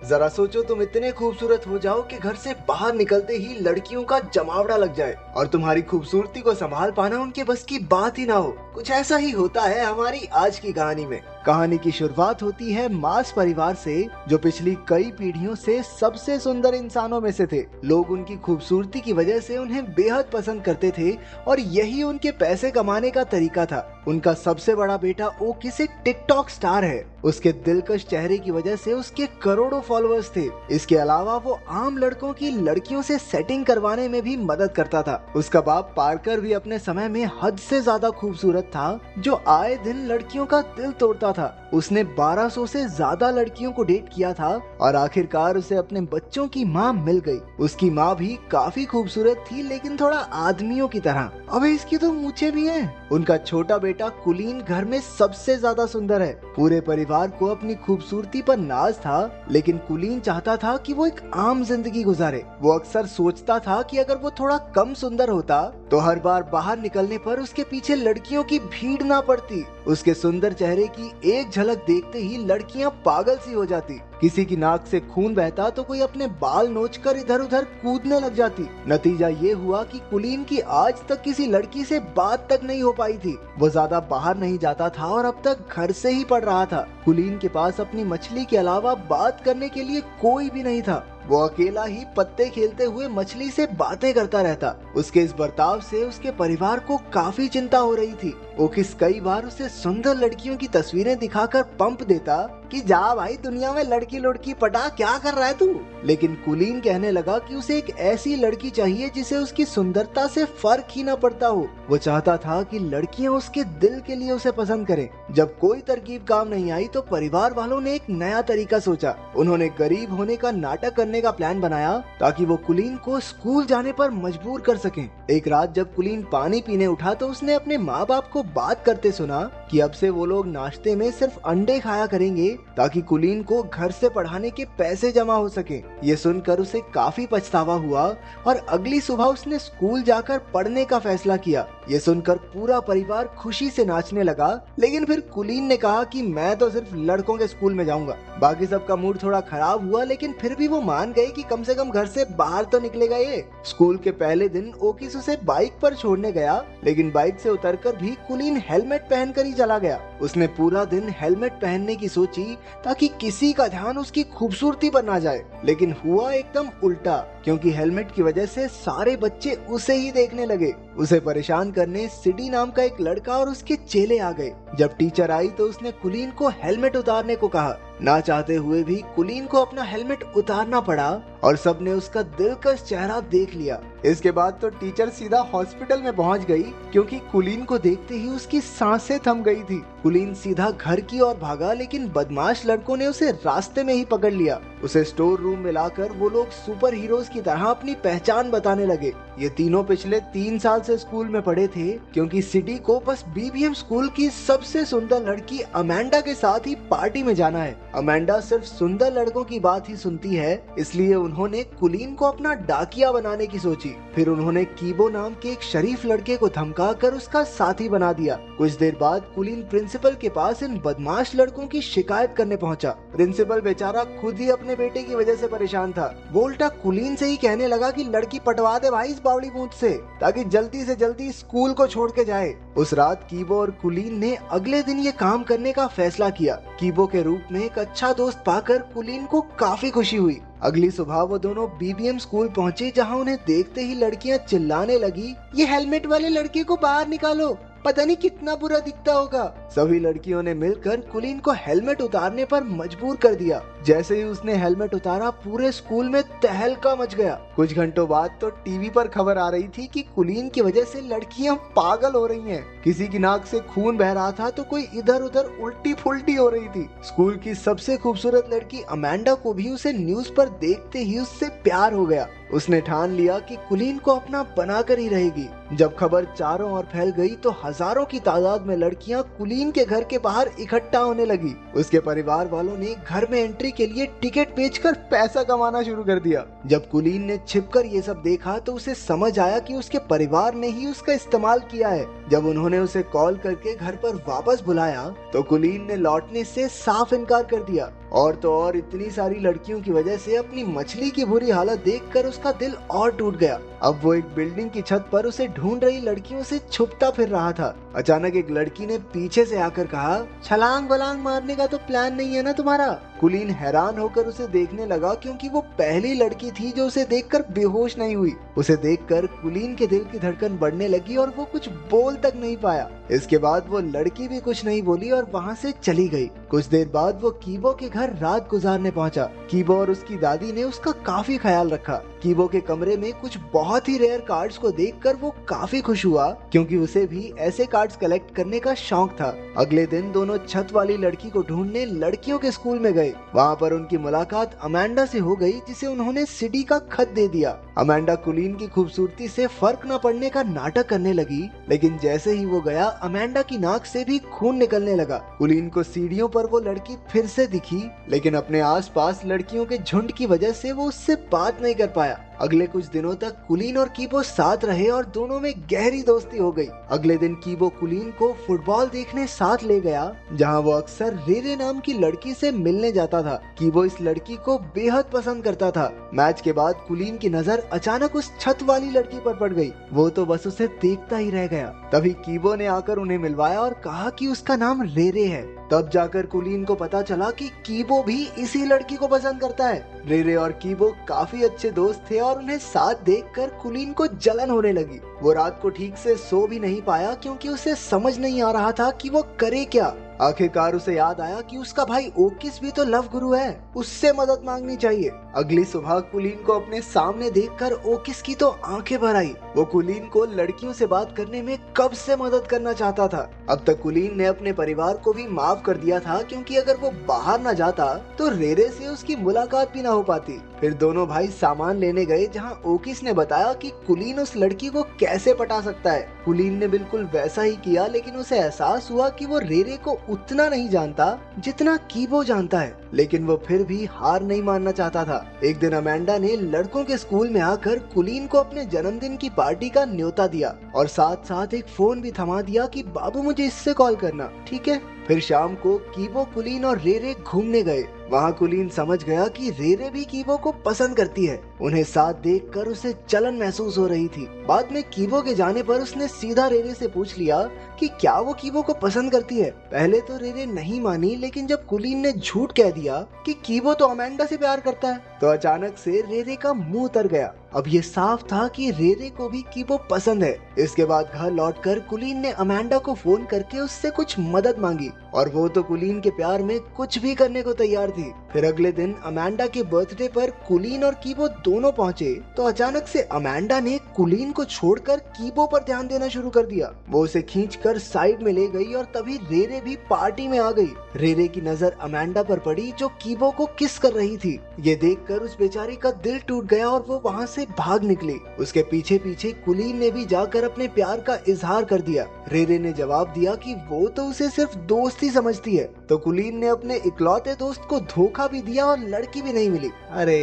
जरा सोचो, तुम इतने खूबसूरत हो जाओ कि घर से बाहर निकलते ही लड़कियों का जमावड़ा लग जाए और तुम्हारी खूबसूरती को संभाल पाना उनके बस की बात ही ना हो। कुछ ऐसा ही होता है हमारी आज की कहानी में। कहानी की शुरुआत होती है मार्स परिवार से, जो पिछली कई पीढ़ियों से सबसे सुंदर इंसानों में से थे। लोग उनकी खूबसूरती की वजह से उन्हें बेहद पसंद करते थे और यही उनके पैसे कमाने का तरीका था। उनका सबसे बड़ा बेटा ओकिस एक टिकटॉक स्टार है। उसके दिलकश चेहरे की वजह से उसके करोड़ों फॉलोअर्स थे। इसके अलावा वो आम लड़कों की लड़कियों से सेटिंग करवाने में भी मदद करता था। उसका बाप पार्कर भी अपने समय में हद से ज्यादा खूबसूरत था, जो आए दिन लड़कियों का दिल तोड़ता था। उसने 1200 से ज्यादा लड़कियों को डेट किया था और आखिरकार उसे अपने बच्चों की माँ मिल गई। उसकी माँ भी काफी खूबसूरत थी, लेकिन थोड़ा आदमियों की तरह। अबे इसकी तो मूछें भी हैं। उनका छोटा बेटा कुलीन घर में सबसे ज्यादा सुंदर है। पूरे परिवार को अपनी खूबसूरती पर नाज था, लेकिन कुलीन चाहता था कि वो एक आम जिंदगी गुजारे। वो अक्सर सोचता था कि अगर वो थोड़ा कम सुंदर होता तो हर बार बाहर निकलने पर उसके पीछे लड़कियों की भीड़ ना पड़ती। उसके सुंदर चेहरे की एक झलक देखते ही लड़कियां पागल सी हो जाती। किसी की नाक से खून बहता तो कोई अपने बाल नोचकर इधर उधर कूदने लग जाती। नतीजा ये हुआ कि कुलीन की आज तक किसी लड़की से बात तक नहीं हो पाई थी। वो ज्यादा बाहर नहीं जाता था और अब तक घर से ही पढ़ रहा था। कुलीन के पास अपनी मछली के अलावा बात करने के लिए कोई भी नहीं था। वो अकेला ही पत्ते खेलते हुए मछली से बातें करता रहता। उसके इस बर्ताव से उसके परिवार को काफी चिंता हो रही थी। ओकिस कई बार उसे सुंदर लड़कियों की तस्वीरें दिखाकर पंप देता कि जा भाई, दुनिया में लड़की लड़की पटा, क्या कर रहा है तू। लेकिन कुलीन कहने लगा कि उसे एक ऐसी लड़की चाहिए जिसे उसकी सुंदरता से फर्क ही न पड़ता हो। वो चाहता था कि लड़कियां उसके दिल के लिए उसे पसंद करें। जब कोई तरकीब काम नहीं आई तो परिवार वालों ने एक नया तरीका सोचा। उन्होंने गरीब होने का नाटक करने का प्लान बनाया ताकि वो कुलीन को स्कूल जाने पर मजबूर कर सकें। एक रात जब कुलीन पानी पीने उठा तो उसने अपने माँ बाप को बात करते सुना कि अब से वो लोग नाश्ते में सिर्फ अंडे खाया करेंगे ताकि कुलीन को घर से पढ़ाने के पैसे जमा हो सके। ये सुनकर उसे काफी पछतावा हुआ और अगली सुबह उसने स्कूल जाकर पढ़ने का फैसला किया। ये सुनकर पूरा परिवार खुशी से नाचने लगा, लेकिन फिर कुलीन ने कहा कि मैं तो सिर्फ लड़कों के स्कूल में जाऊंगा। बाकी सबका मूड थोड़ा खराब हुआ, लेकिन फिर भी वो मान गए कि कम से कम घर से बाहर तो निकलेगा ये। स्कूल के पहले दिन ओकिस उसे बाइक पर छोड़ने गया, लेकिन बाइक से उतरकर भी कुलीन हेलमेट पहनकर ही चला गया। उसने पूरा दिन हेलमेट पहनने की सोची ताकि किसी का ध्यान उसकी खूबसूरती पर ना जाए, लेकिन हुआ एकदम उल्टा, क्योंकि हेलमेट की वजह से सारे बच्चे उसे ही देखने लगे। उसे परेशान करने सिडी नाम का एक लड़का और उसके चेले आ गए। जब टीचर आई तो उसने कुलीन को हेलमेट उतारने को कहा। ना चाहते हुए भी कुलीन को अपना हेलमेट उतारना पड़ा और सबने उसका दिलकश चेहरा देख लिया। इसके बाद तो टीचर सीधा हॉस्पिटल में पहुंच गई, क्योंकि कुलीन को देखते ही उसकी सांसें थम गई थी। कुलीन सीधा घर की ओर भागा, लेकिन बदमाश लड़कों ने उसे रास्ते में ही पकड़ लिया। उसे स्टोर रूम में लाकर वो लोग सुपर हीरोज की तरह अपनी पहचान बताने लगे। ये तीनों पिछले 3 साल से स्कूल में पढ़े थे, क्योंकि सिटी को बस बीबीएम स्कूल की सबसे सुंदर लड़की अमेंडा के साथ ही पार्टी में जाना है। अमेंडा सिर्फ सुंदर लड़कों की बात ही सुनती है, इसलिए उन्होंने कुलीन को अपना डाकिया बनाने की सोची। फिर उन्होंने कीबो नाम के एक शरीफ लड़के को धमका कर उसका साथी बना दिया। कुछ देर बाद कुलीन प्रिंसिपल के पास इन बदमाश लड़कों की शिकायत करने पहुंचा। प्रिंसिपल बेचारा खुद ही अपने बेटे की वजह से परेशान था। वो उल्टा कुलीन से ही कहने लगा कि लड़की पटवा दे भाई इस बावड़ी बूथ से, ताकि जल्दी से जल्दी स्कूल को छोड़ के जाए। उस रात कीबो और कुलीन ने अगले दिन ये काम करने का फैसला किया। कीबो के रूप में एक अच्छा दोस्त पाकर कुलीन को काफी खुशी हुई। अगली सुबह वो दोनों बीबीएम स्कूल पहुंचे, जहां उन्हें देखते ही लड़कियां चिल्लाने लगी, ये हेलमेट वाले लड़के को बाहर निकालो, पता नहीं कितना बुरा दिखता होगा। सभी लड़कियों ने मिलकर कुलीन को हेलमेट उतारने पर मजबूर कर दिया। जैसे ही उसने हेलमेट उतारा, पूरे स्कूल में तहलका मच गया। कुछ घंटों बाद तो टीवी पर खबर आ रही थी कि कुलीन की वजह से लड़कियां पागल हो रही हैं। किसी की नाक से खून बह रहा था तो कोई इधर उधर उल्टी फुल्टी हो रही थी। स्कूल की सबसे खूबसूरत लड़की अमेंडा को भी उसे न्यूज पर देखते ही उससे प्यार हो गया। उसने ठान लिया कि कुलीन को अपना बनाकर ही रहेगी। जब खबर चारों ओर फैल गई तो हजारों की तादाद में लड़कियां कुलीन के घर के बाहर इकट्ठा होने लगी। उसके परिवार वालों ने घर में एंट्री के लिए टिकट बेचकर पैसा कमाना शुरू कर दिया। जब कुलीन ने छिपकर ये सब देखा तो उसे समझ आया कि उसके परिवार ने ही उसका इस्तेमाल किया है। जब उन्होंने उसे कॉल करके घर पर वापस बुलाया तो कुलीन ने लौटने से साफ इनकार कर दिया। और तो और इतनी सारी लड़कियों की वजह से अपनी मछली की बुरी हालत देखकर उसका दिल और टूट गया। अब वो एक बिल्डिंग की छत पर उसे ढूंढ रही लड़कियों से छुपता फिर रहा था। अचानक एक लड़की ने पीछे से आकर कहा, छलांग वलांग मारने का तो प्लान नहीं है ना तुम्हारा? कुलीन हैरान होकर उसे देखने लगा, क्योंकि वो पहली लड़की थी जो उसे देखकर बेहोश नहीं हुई। उसे देखकर कुलीन के दिल की धड़कन बढ़ने लगी और वो कुछ बोल तक नहीं पाया। इसके बाद वो लड़की भी कुछ नहीं बोली और वहाँ से चली गई। कुछ देर बाद वो कीबो के घर रात गुजारने पहुंचा। कीबो और उसकी दादी ने उसका काफी ख्याल रखा। कीबो के कमरे में कुछ बहुत ही रेयर कार्ड्स को देखकर वो काफी खुश हुआ, क्योंकि उसे भी ऐसे कार्ड्स कलेक्ट करने का शौक था। अगले दिन दोनों छत वाली लड़की को ढूंढने लड़कियों के स्कूल में गए। वहाँ पर उनकी मुलाकात अमेंडा से हो गई, जिसे उन्होंने सीडी का खत दे दिया। अमेंडा कुलीन की खूबसूरती से फर्क न पड़ने का नाटक करने लगी, लेकिन जैसे ही वो गया अमेंडा की नाक से भी खून निकलने लगा। कुलीन को सीढ़ियों पर वो लड़की फिर से दिखी, लेकिन अपने आसपास लड़कियों के झुंड की वजह से वो उससे बात नहीं कर पाया। अगले कुछ दिनों तक कुलीन और कीबो साथ रहे और दोनों में गहरी दोस्ती हो गई। अगले दिन कीबो कुलीन को फुटबॉल देखने साथ ले गया, जहां वो अक्सर रेरे नाम की लड़की से मिलने जाता था। कीबो इस लड़की को बेहद पसंद करता था। मैच के बाद कुलीन की नजर अचानक उस छत वाली लड़की पर पड़ गई। वो तो बस उसे देखता ही रह गया। तभी कीबो ने आकर उन्हें मिलवाया और कहा कि उसका नाम रेरे है। तब जाकर कुलीन को पता चला कि कीबो भी इसी लड़की को पसंद करता है। रेरे और कीबो काफी अच्छे दोस्त थे और उन्हें साथ देखकर कुलीन को जलन होने लगी। वो रात को ठीक से सो भी नहीं पाया, क्योंकि उसे समझ नहीं आ रहा था कि वो करे क्या। आखिरकार उसे याद आया कि उसका भाई ओकिस भी तो लव गुरु है, उससे मदद मांगनी चाहिए। अगली सुबह कुलीन को अपने सामने देखकर ओकिस की तो आंखें भर आई। वो कुलीन को लड़कियों से बात करने में कब से मदद करना चाहता था। अब तक कुलीन ने अपने परिवार को भी माफ कर दिया था, क्योंकि अगर वो बाहर न जाता तो रेरे से उसकी मुलाकात भी न हो पाती। फिर दोनों भाई सामान लेने गए, जहाँ ओकिस ने बताया कि कुलीन उस लड़की को कैसे पटा सकता है। कुलीन ने बिल्कुल वैसा ही किया, लेकिन उसे एहसास हुआ कि वो रेरे को उतना नहीं जानता जितना कीबो जानता है। लेकिन वो फिर भी हार नहीं मानना चाहता था। एक दिन अमेंडा ने लड़कों के स्कूल में आकर कुलीन को अपने जन्मदिन की पार्टी का न्योता दिया और साथ साथ एक फोन भी थमा दिया कि बाबू मुझे इससे कॉल करना, ठीक है? फिर शाम को कीबो, कुलीन और रेरे घूमने गए। वहाँ कुलीन समझ गया कि रेरे भी कीबो को पसंद करती है। उन्हें साथ देखकर उसे जलन महसूस हो रही थी। बाद में कीबो के जाने पर उसने सीधा रेरे से पूछ लिया कि क्या वो कीबो को पसंद करती है। पहले तो रेरे नहीं मानी, लेकिन जब कुलीन ने झूठ कह दिया कि कीबो तो अमेंडा से प्यार करता है, तो अचानक से रेरे का मुंह उतर गया। अब ये साफ था कि रेरे को भी कीबो पसंद है। इसके बाद घर लौटकर कुलीन ने अमेंडा को फोन करके उससे कुछ मदद मांगी, और वो तो कुलीन के प्यार में कुछ भी करने को तैयार थी। फिर अगले दिन अमेंडा के बर्थडे पर कुलीन और कीबो दोनों पहुंचे, तो अचानक से अमेंडा ने कुलीन को छोड़कर कीबो पर ध्यान देना शुरू कर दिया। वो उसे खींचकर साइड में ले गई और तभी रेरे भी पार्टी में आ गई। रेरे की नजर अमेंडा पर पड़ी, जो कीबो को किस कर रही थी। ये देखकर उस बेचारी का दिल टूट गया और वो वहाँ से भाग निकली। उसके पीछे पीछे कुलीन ने भी जाकर अपने प्यार का इजहार कर दिया। रेरे ने जवाब दिया कि वो तो उसे सिर्फ दोस्त ही समझती है। तो कुलीन ने अपने इकलौते दोस्त को धोखा भी दिया और लड़की भी नहीं मिली। अरे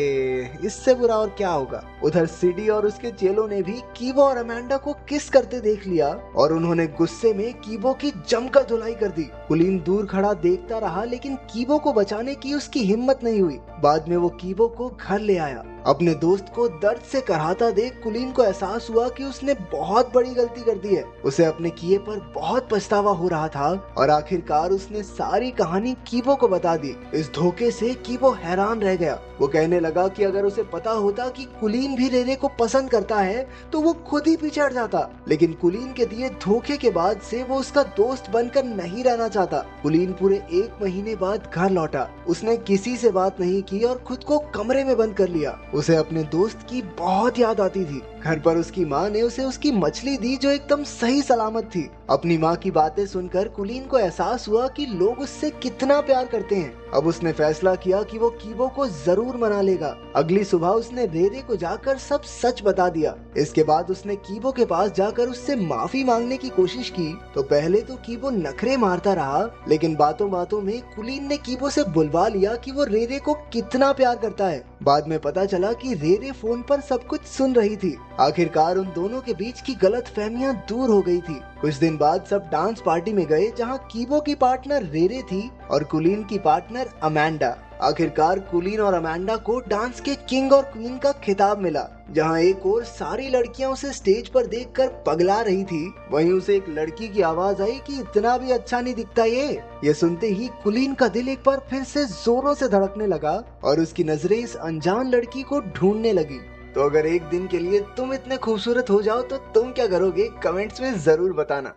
इससे बुरा और क्या होगा। उधर सिडी और उसके चेलों ने भी कीबो और अमेंडा को किस करते देख लिया और उन्होंने गुस्से में कीबो की जमकर धुलाई कर दी। कुलीन दूर खड़ा देखता रहा, लेकिन कीबो को बचाने की उसकी हिम्मत नहीं हुई। बाद में वो कीबो को घर ले आया। अपने दोस्त को दर्द से कराहता देख कुलीन को एहसास हुआ कि उसने बहुत बड़ी गलती कर दी है। उसे अपने किए पर बहुत पछतावा हो रहा था और आखिरकार उसने सारी कहानी कीबो को बता दी। इस धोखे से कीबो हैरान रह गया। वो कहने लगा कि अगर उसे पता होता कि कुलीन भी रेरे को पसंद करता है तो वो खुद ही पीछे हट जाता, लेकिन कुलीन के दिए धोखे के बाद से वो उसका दोस्त बनकर नहीं रहना चाहता। कुलीन पूरे 1 महीने बाद घर लौटा। उसने किसी से बात नहीं की और खुद को कमरे में बंद कर लिया। उसे अपने दोस्त की बहुत याद आती थी। घर पर उसकी माँ ने उसे उसकी मछली दी, जो एकदम सही सलामत थी। अपनी माँ की बातें सुनकर कुलीन को एहसास हुआ कि लोग उससे कितना प्यार करते हैं। अब उसने फैसला किया कि वो कीबो को जरूर मना लेगा। अगली सुबह उसने रेरे को जाकर सब सच बता दिया। इसके बाद उसने कीबो के पास जाकर उससे माफी मांगने की कोशिश की। तो पहले तो कीबो नखरे मारता रहा, लेकिन बातों बातों में कुलीन ने कीबो से बुलवा लिया कि वो रेरे को कितना प्यार करता है। बाद में पता चला कि रेरे फोन पर सब कुछ सुन रही थी। आखिरकार उन दोनों के बीच की गलतफहमियां दूर हो गई थी। कुछ दिन बाद सब डांस पार्टी में गए जहाँ कीबो की पार्टनर रेरे थी और कुलीन की पार्टनर अमेंडा। आखिरकार कुलीन और अमेंडा को डांस के किंग और क्वीन का खिताब मिला। जहाँ एक और सारी लड़कियां उसे स्टेज पर देखकर पगला रही थी, वहीं उसे एक लड़की की आवाज आई कि इतना भी अच्छा नहीं दिखता ये सुनते ही कुलीन का दिल एक बार फिर से जोरों से धड़कने लगा और उसकी नजरें इस अनजान लड़की को ढूंढने लगी। तो अगर एक दिन के लिए तुम इतने खूबसूरत हो जाओ तो तुम क्या करोगे, कमेंट्स में जरूर बताना।